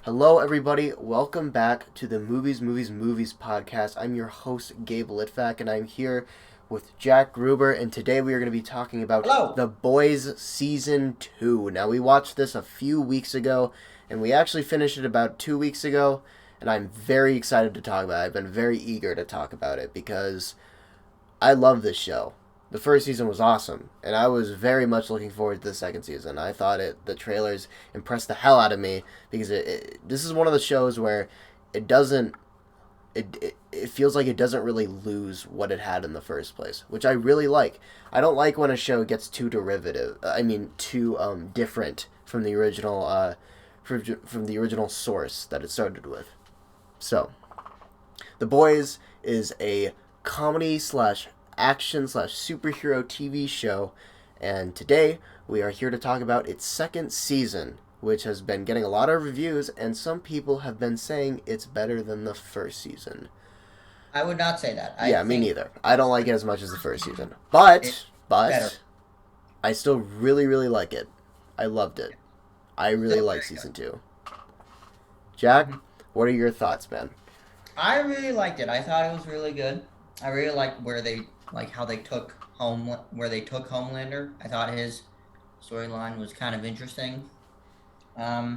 Hello, everybody. Welcome back to the Movies podcast. I'm your host, Gabe Litvak, and I'm here with Jack Gruber, and today we are going to be talking about Hello. The Boys Season 2. Now, we watched this a few weeks ago, and we actually finished it about 2 weeks ago, and I'm very excited to talk about it. I've been very eager to talk about it because I love this show. The first season was awesome, and I was very much looking forward to the second season. I thought the trailers impressed the hell out of me because this is one of the shows where it doesn't it feels like it doesn't really lose what it had in the first place, which I really like. I don't like when a show gets too derivative. Too different from the original from the original source that it started with. So, The Boys is a comedy slash action slash superhero TV show, and today we are here to talk about its second season, which has been getting a lot of reviews, and some people have been saying it's better than the first season. I would not say that. I Yeah, me think neither. I don't like it as much as the first season, it's better. but I still really like it. I loved it. I really Still like very season two. Jack, good. what are your thoughts, man? I really liked it. I thought it was really good. I really liked how they took Homelander. I thought his storyline was kind of interesting. I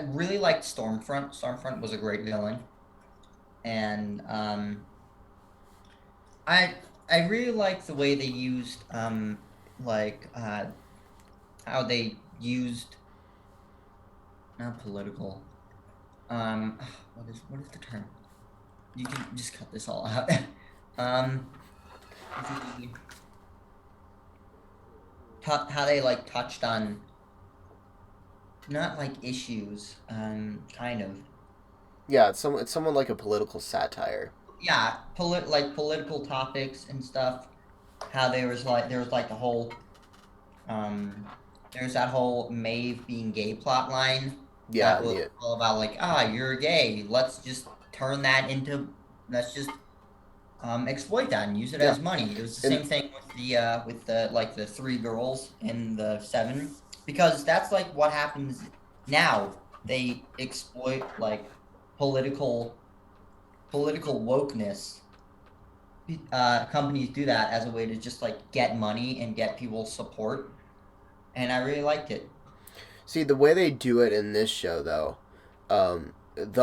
really liked Stormfront. Stormfront was a great villain, and I I really liked the way they used like how they used not political. Um, what is the term? You can just cut this all out. um, the, how they like touched on not like issues, kind of. Yeah, it's somewhat like a political satire. Yeah, political topics and stuff. How there was like the whole um, there's that whole Maeve being gay plot line Yeah, that and was the all about like you're gay. Let's just exploit that and use it yeah, as money. It was the and same thing with the three girls in the seven, because that's like what happens now. They exploit like political political wokeness. Companies do that as a way to just like get money and get people's support, and I really liked it. see the way they do it in this show, though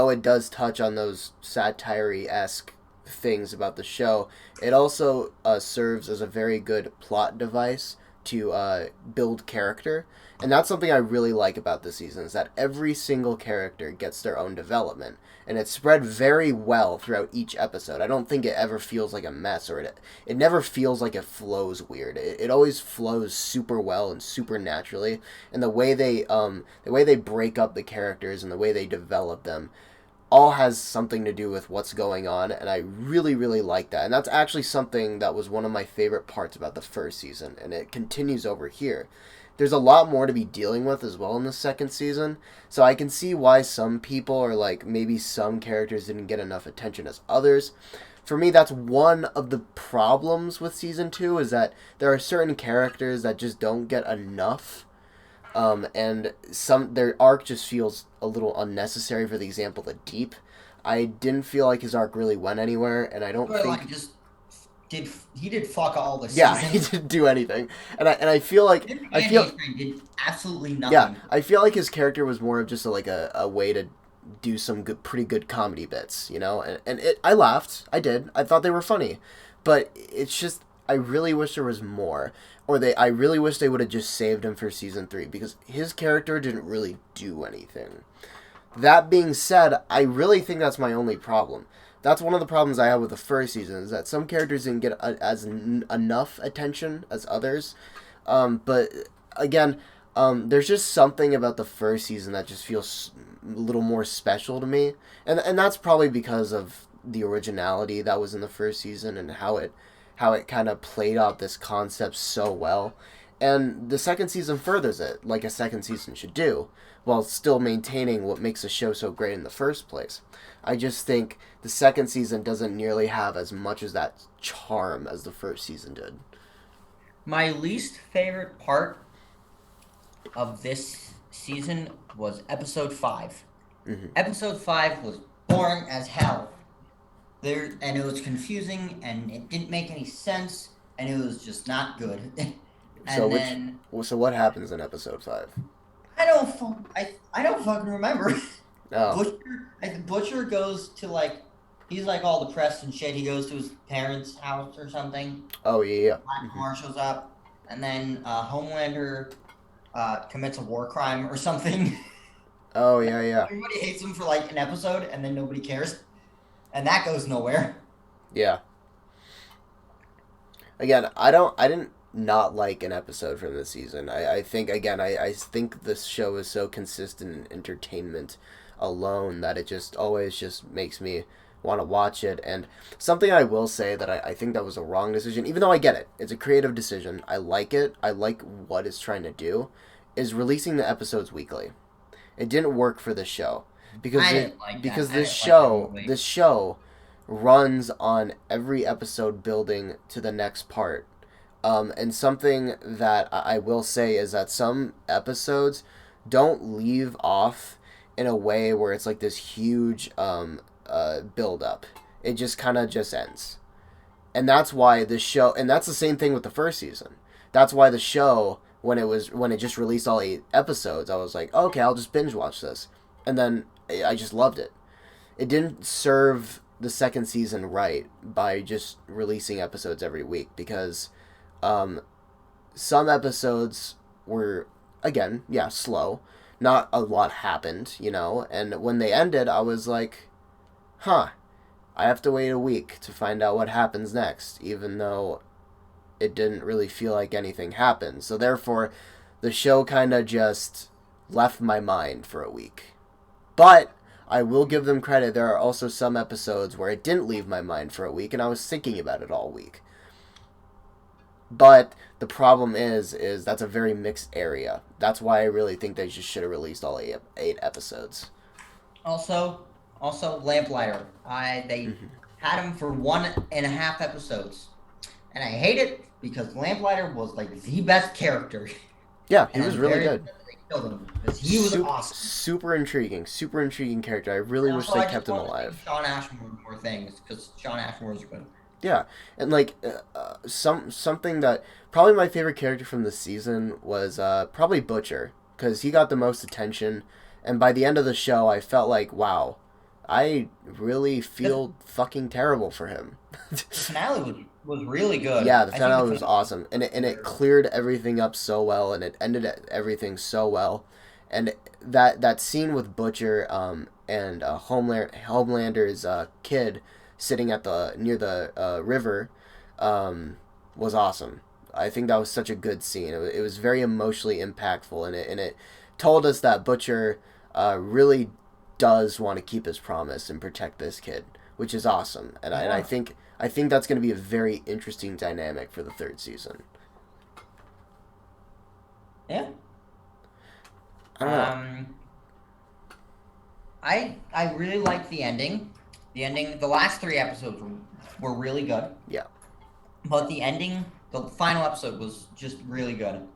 it does touch on those satire esque things about the show, it also serves as a very good plot device to build character. And that's something I really like about this season is that every single character gets their own development, and it's spread very well throughout each episode. I don't think it ever feels like a mess, or it never feels like it flows weird. It always flows super well and super naturally, and the way they break up the characters and the way they develop them all has something to do with what's going on, and I really like that. And that's actually something that was one of my favorite parts about the first season, and it continues over here. There's a lot more to be dealing with as well in the second season, so I can see why some people are like maybe some characters didn't get enough attention as others. For me, that's one of the problems with season 2 is that there are certain characters that just don't get enough, and some their arc just feels a little unnecessary. For the example, the Deep, I didn't feel like his arc really went anywhere, and I don't But like think, just did he did fuck all the yeah, he season. didn't do anything, and I feel like Him I and feel Adrian did absolutely yeah, nothing. I feel like his character was more of just a way to do some pretty good comedy bits, and I laughed, I did, I thought they were funny, but it's just I really wish there was more, I really wish they would have just saved him for season 3 because his character didn't really do anything. That being said, I really think that's my only problem. That's one of the problems I have with the first season is that some characters didn't get enough attention as others. But again, there's just something about the first season that just feels a little more special to me, and that's probably because of the originality that was in the first season and how it kind of played out this concept so well. And the second season furthers it, like a second season should do, while still maintaining what makes a show so great in the first place. I just think the second season doesn't nearly have as much as that charm as the first season did. My least favorite part of this season was episode 5. Mm-hmm. Episode 5 was boring as hell. And it was confusing, and it didn't make any sense, and it was just not good. So And which then so what happens in episode 5? I don't fucking remember. Oh. Butcher Butcher goes to like he's like all depressed and shit. He goes to his parents' house or something. Oh yeah. Black Mm-hmm. Noir shows up, and then Homelander commits a war crime or something. Oh yeah, yeah. Everybody hates him for like an episode, and then nobody cares, and that goes nowhere. Yeah. Again, I didn't not like an episode from this season. I think again I think this show is so consistent in entertainment alone that it just always just makes me want to watch it. And something I will say that I think that was a wrong decision, even though I get it. It's a creative decision. I like it. I like what it's trying to do, is releasing the episodes weekly. It didn't work for this show because I didn't like that. I this didn't like that show movie. this show runs on every episode building to the next part. And something that I will say is that some episodes don't leave off in a way where it's like this huge build up. It just kind of just ends, and that's why the show. And that's the same thing with the first season. That's why the show, when it just released all 8 episodes, I was like, okay, I'll just binge watch this, and then I just loved it. It didn't serve the second season right by just releasing episodes every week because um, some episodes were, again, yeah, slow. Not a lot happened, and when they ended, I was like, huh, I have to wait a week to find out what happens next, even though it didn't really feel like anything happened. So therefore, the show kind of just left my mind for a week. But I will give them credit. There are also some episodes where it didn't leave my mind for a week, and I was thinking about it all week. But the problem is that's a very mixed area. That's why I really think they just should have released all 8 episodes. Also, Lamplighter. They Mm-hmm. had him for 1.5 episodes, and I hate it because Lamplighter was like the best character, Yeah, he and was I'm really very good. upset that they killed him because he was awesome. Super intriguing character. I really And wish also, they I kept just him want to see alive. Sean Ashmore in more things because Sean Ashmore is good. Yeah, and like something that probably my favorite character from this season was probably Butcher because he got the most attention, and by the end of the show, I felt like, wow, I really The, feel fucking terrible for him. the finale was really good. Yeah, the I think the finale was finale awesome, and it was cleared everything up so well, and it ended everything so well, and that scene with Butcher and Homelander's kid sitting at the near the river was awesome. I think that was such a good scene. It was very emotionally impactful, and it told us that Butcher really does want to keep his promise and protect this kid, which is awesome. And yeah, I think that's going to be a very interesting dynamic for the third season. yeah. I don't know. Um, I really liked the ending. The last 3 episodes were really good, Yeah, but the final episode was just really good.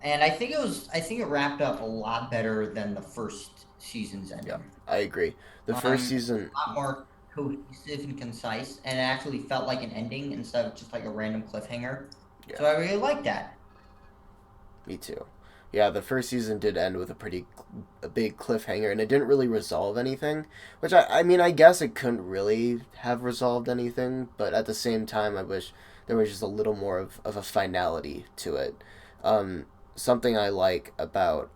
And I think it wrapped up a lot better than the first season's yeah, ending. I agree. The first season, A lot more cohesive and concise, and it actually felt like an ending instead of just like a random cliffhanger. yeah, So I really like that. me too. Yeah, the first season did end with a big cliffhanger, and it didn't really resolve anything. Which I mean, I guess it couldn't really have resolved anything, but at the same time, I wish there was just a little more of a finality to it. Something I like about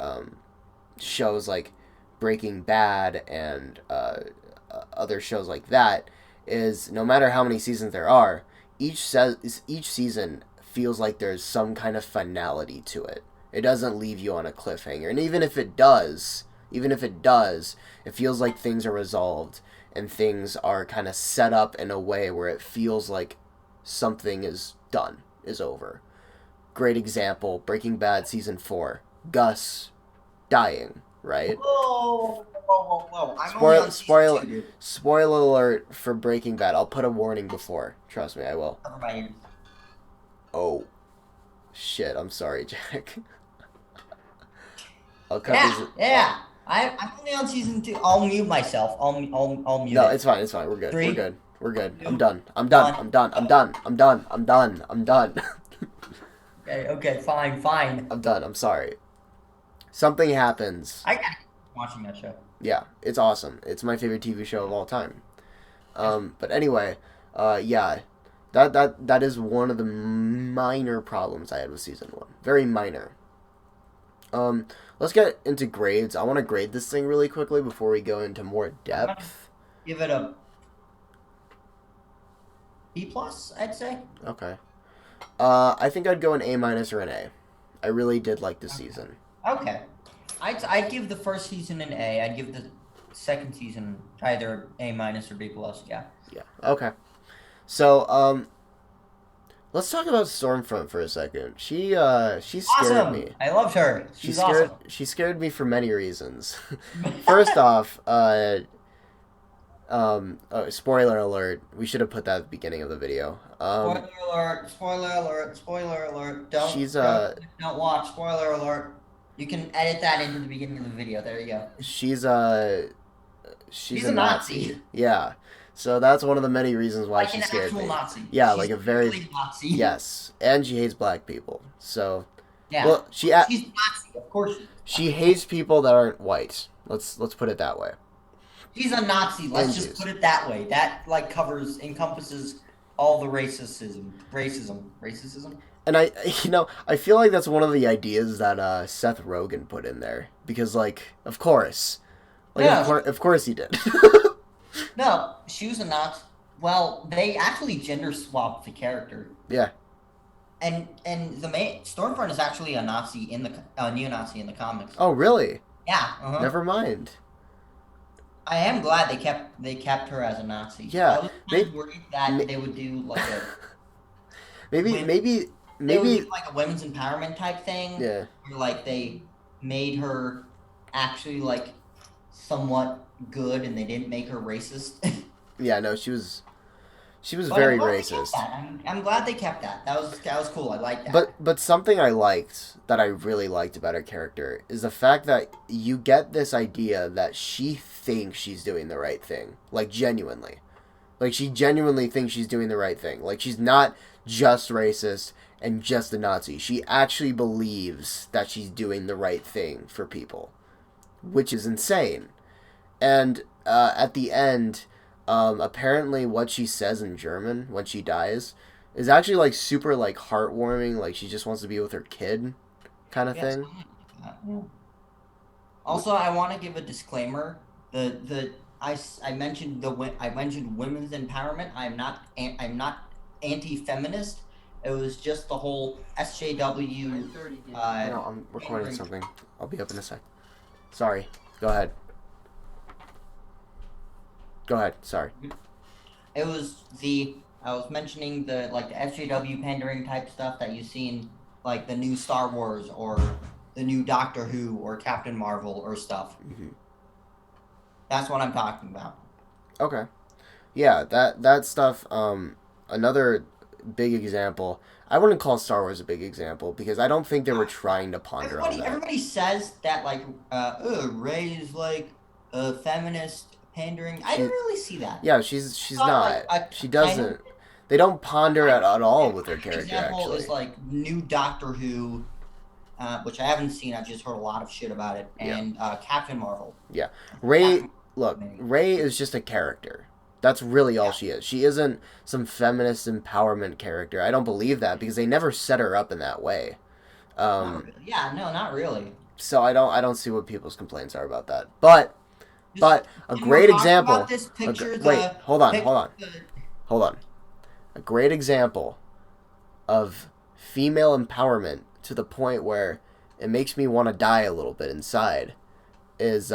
shows like Breaking Bad and other shows like that is no matter how many seasons there are, each season feels like there's some kind of finality to it. It doesn't leave you on a cliffhanger, and even if it does, it feels like things are resolved and things are kind of set up in a way where it feels like something is done, is over. Great example: Breaking Bad season 4. Gus dying, right? Whoa. I'm only on season two, dude. Spoiler alert for Breaking Bad. I'll put a warning before. Trust me, I will. Cover my ears. Oh shit! I'm sorry, Jack. I'll cut Yeah, these. yeah. I'm only on season 2. I'll mute myself. I'll mute No, it. it's fine. It's fine. We're good. We're Three, good. We're good. I'm 2, done. I'm done. 1. I'm done. I'm done. I'm done. I'm done. I'm done. Okay, okay, fine, fine. I'm done. I'm sorry. Something happens. I gotta keep watching that show. Yeah, it's awesome. It's my favorite TV show of all time. But anyway, yeah, that is one of the minor problems I had with season one. Very minor. Let's get into grades. I want to grade this thing really quickly before we go into more I'm gonna depth. give it a B plus, I'd say. Okay. I think I'd go an A minus or an A. I really did like this season. Okay. I'd give the first season an A. I'd give the second season either A minus or B plus. Yeah. Yeah. Okay. So, let's talk about Stormfront for a second. She scared Awesome. me. I loved her. She She's scared awesome. she scared me for many reasons. First off, spoiler alert. We should have put that at the beginning of the video. Spoiler alert! Spoiler alert! Spoiler alert! She's Don't watch. Spoiler alert! You can edit that into the beginning of the video. There you go. she's She's a a Nazi. Nazi, Yeah. So that's one of the many reasons why like she an scared actual me. Nazi. Yeah, She's like a very really Nazi. yes, and she hates black people. So, Yeah. well, She's Nazi, of course. she hates people that aren't white. Let's put it that way. She's a Nazi. Let's And just Jews. put it that way. That like encompasses all the racism. And I feel like that's one of the ideas that Seth Rogen put in there because, like, of course, like, Yeah. of course he did. No, she was a Nazi. Well, they actually gender swapped the character, Yeah. and the main Stormfront is actually a Nazi in the neo-Nazi in the comics. Oh, really? Yeah. Uh-huh. Never mind. I am glad they kept her as a Nazi. Yeah, I was kind of they- worried that ma- they would do like a Maybe, Wait. maybe, they would maybe. do like a women's empowerment type thing. Yeah. Where like they made her actually like somewhat good, and they didn't make her racist. Yeah. No, she was But very I'm glad they kept racist. that. I'm glad they kept that. That was cool. I like that. But something I liked that I really liked about her character is the fact that you get this idea that she thinks she's doing the right thing, like genuinely, like she genuinely thinks she's doing the right thing. Like she's not just racist and just a Nazi. She actually believes that she's doing the right thing for people, which is insane. And at the end, apparently what she says in German when she dies is actually like super like heartwarming. Like she just wants to be with her kid, kind of Yeah, thing. something like that. Yeah. Also, I want to give a disclaimer. I mentioned I mentioned women's empowerment. I'm not anti-feminist. It was just the whole SJW. No, I'm recording something. I'll be up in a sec. Sorry. Go ahead. Go ahead. Sorry. It was I was mentioning the SJW pandering type stuff that you see in like the new Star Wars or the new Doctor Who or Captain Marvel or stuff. Mm-hmm. That's what I'm talking about. Okay. Yeah, that stuff. Another big example. I wouldn't call Star Wars a big example because I don't think they were trying to ponder on that. Everybody says that Rey is like a feminist pandering. I didn't really see that. Yeah, she's Not not. like She doesn't. They don't ponder at all with her An character. example Actually, is like new Doctor Who, which I haven't seen. I've just heard a lot of shit about it, and Captain Marvel. Ray. Captain- Look, Ray is just a character. That's really all she is. She isn't some feminist empowerment character. I don't believe that because they never set her up in that way. Not really. Yeah, no, not really. So I don't see what people's complaints are about that. But a When great we're talking example. about this picture, Wait, hold on. the- Hold on. A great example of female empowerment to the point where it makes me want to die a little bit inside is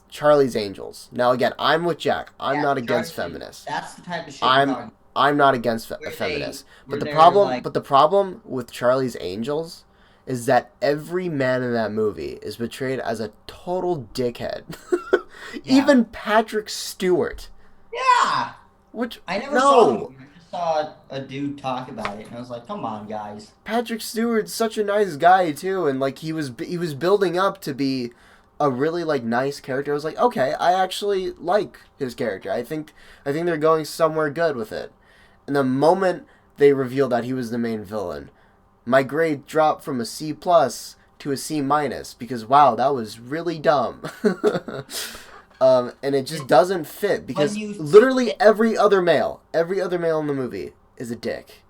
Charlie's Angels. Now again, I'm with Jack. I'm Yeah, not against Charlie- feminists. That's the type of shit I'm- we're talking about. I'm not against Where feminists. where But the they're problem like- but the problem with Charlie's Angels is that every man in that movie is portrayed as a total dickhead. Yeah. Even Patrick Stewart. Yeah, Which I never saw the no. movie. I just saw a dude talk about it, and I was like, "Come on, guys." Patrick Stewart's such a nice guy too, and like he was building up to be a really like nice character. I was like, okay, I actually like his character. I think they're going somewhere good with it. And the moment they revealed that he was the main villain, my grade dropped from a C plus to a C minus because wow, that was really dumb. And it just It, doesn't fit when because you literally it, every other male in the movie is a dick,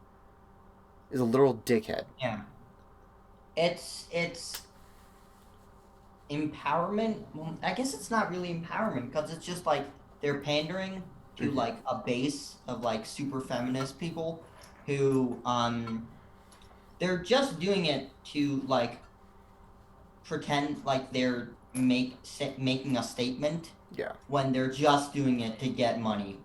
is a literal dickhead. yeah, it's empowerment. Well, I guess it's not really empowerment because it's just like they're pandering to Mm-hmm. like a base of like super feminist people who they're just doing it to like pretend like they're making a statement Yeah. when they're just doing it to get money.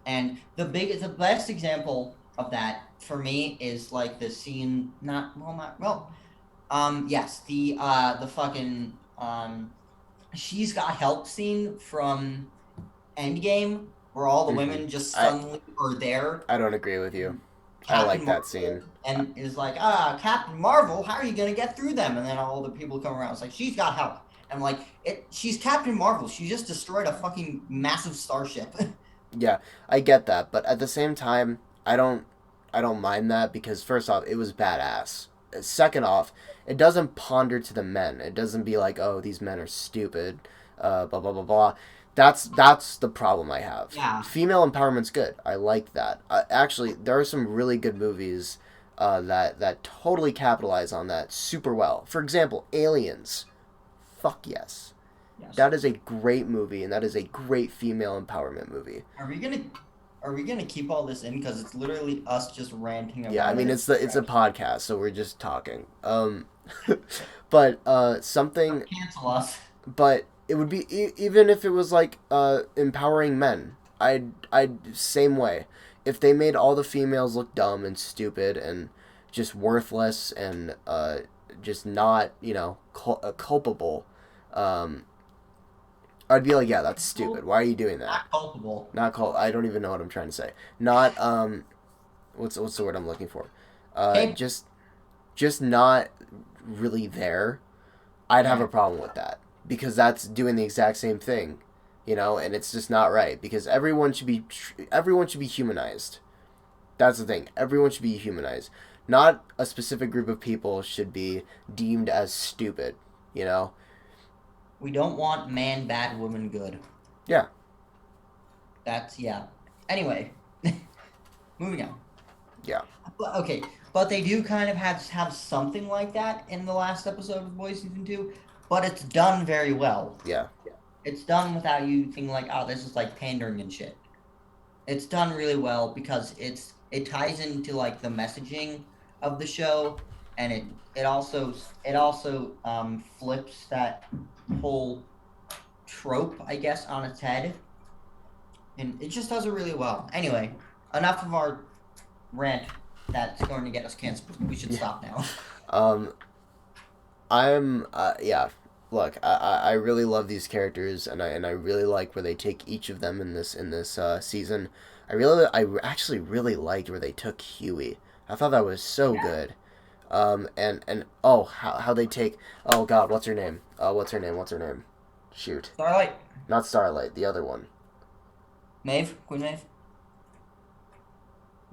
And the best example of that for me is like the scene not well yes, the fucking she's got help scene from Endgame where all the Mm-hmm. women just I suddenly are there. I don't agree with you. I Captain like that scene. Marvel and is like, Captain Marvel, how are you gonna get through them? And then all the people come around. It's like she's got help. And I'm like, she's Captain Marvel. She just destroyed a fucking massive starship. Yeah, I get that, but at the same time, I don't mind that because first off, it was badass. Second off, it doesn't ponder to the men. It doesn't be like, oh, these men are stupid, blah blah blah blah. That's the problem I have. Yeah. Female empowerment's good. I like that. Actually, there are some really good movies that totally capitalize on that super well. For example, Aliens. Fuck yes. Yes. That is a great movie, and that is a great female empowerment movie. Are we gonna are we gonna keep all this in? Because it's literally us just ranting Yeah, I about mean it. it's a podcast, so we're just talking. But something, Don't cancel us. but it would be even if it was like empowering men. I'd same way. If they made all the females look dumb and stupid and just worthless and just not culpable, um, I'd be like, yeah, that's stupid. Why are you doing that? Not culpable. Not cul. I don't even know what I'm trying to say. Not what's the word I'm looking for? Uh, Okay. just just not really there. I'd have Yeah. a problem with that because that's doing the exact same thing, and it's just not right because everyone should be humanized. That's the thing. Everyone should be humanized. Not a specific group of people should be deemed as stupid, you know? We don't want man bad, woman good. Yeah. That's yeah. Anyway, moving on. Yeah. Okay, but they do kind of have something like that in the last episode of Boys Season 2, but it's done very well. Yeah. It's done without you thinking like, oh, this is like pandering and shit. It's done really well because it ties into like the messaging of the show, and it also flips that whole trope, I guess, on its head, and it just does it really well. Anyway, enough of our rant that's going to get us canceled. We should Yeah. stop now. Um, yeah. Look, I really love these characters, and I really like where they take each of them in this season. I actually really liked where they took Huey. I thought that was so Yeah. good. And oh, how they take, oh God, what's her name? What's her name? Shoot, Starlight, not Starlight, the other one. Maeve, Queen Maeve.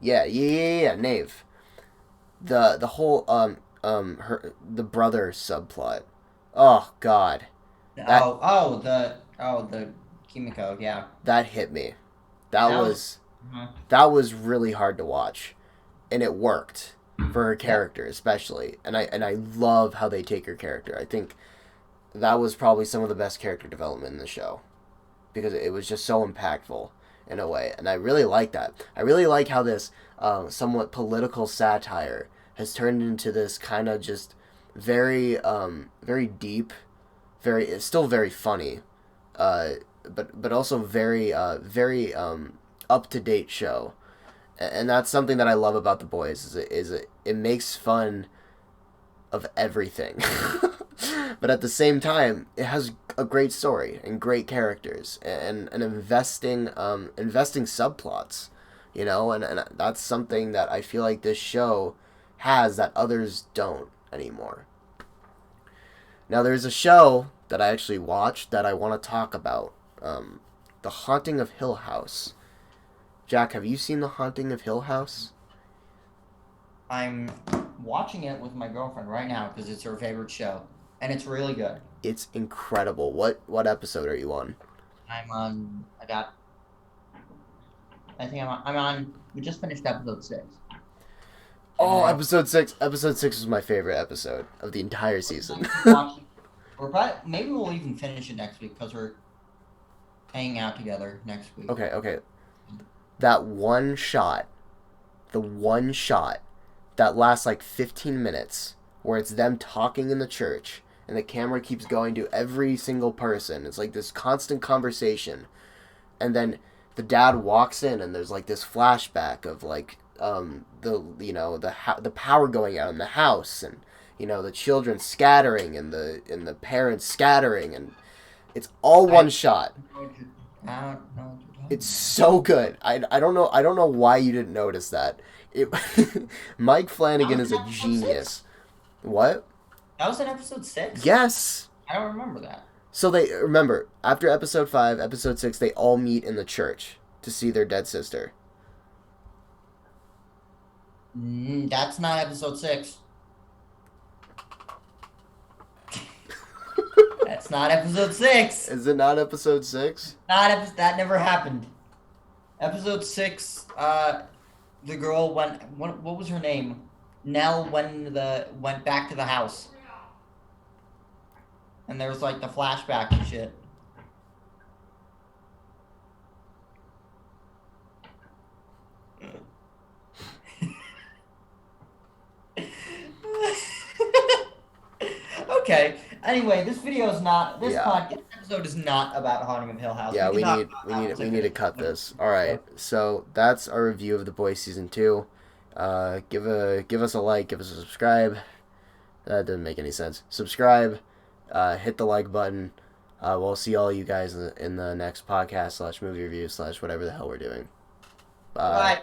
Yeah, Nave. The whole the brother subplot. Oh God, that The Kimiko. Yeah, that hit me. That that was. was Mhm. that was really hard to watch, and it worked for her Yeah, character especially. And I love how they take her character. I think that was probably some of the best character development in the show because it was just so impactful in a way, and I really like that. I really like how this somewhat political satire has turned into this kind of just very deep, very it's still very funny, uh, but also very up to date show, and that's something that I love about the boys it makes fun of everything. But at the same time, it has a great story and great characters and investing subplots, and that's something that I feel like this show has that others don't anymore. Now there's a show that I actually watched that I want to talk about. The Haunting of Hill House. Jack, have you seen The Haunting of Hill House? I'm watching it with my girlfriend right now because it's her favorite show, and it's really good. It's incredible. What episode are you on? I'm on. I got. I think I'm on. We just finished episode 6, and Oh, I episode 6. Episode 6 was my favorite episode of the entire season. keep watching. We're probably maybe we'll even finish it next week because we're hanging out together next week. Okay. That one shot, the one shot that lasts like 15 minutes where it's them talking in the church and the camera keeps going to every single person. It's like this constant conversation. And then the dad walks in and there's like this flashback of like the power going out in the house, and the children scattering and the parents scattering, and it's all one shot. I don't know what you're talking It's so good. I don't know why you didn't notice that. It Mike Flanagan is a genius. What? That was in episode 6? Yes. I don't remember that. So they remember after episode 5, episode 6, they all meet in the church to see their dead sister. That's not episode 6. That's not episode 6. Is it not episode 6? That never happened. Episode 6, the girl went. What was her name? Nell went back to the house, and there was like the flashback and shit. Okay. Anyway, this video is not. This episode is not about Haunting of Hill House. Yeah, we need to cut this. All right, so that's our review of The Boys season 2. Give us a like, give us a subscribe. That doesn't make any sense. Subscribe, hit the like button. We'll see all you guys in the next podcast /movie review / whatever the hell we're doing. Bye. Bye.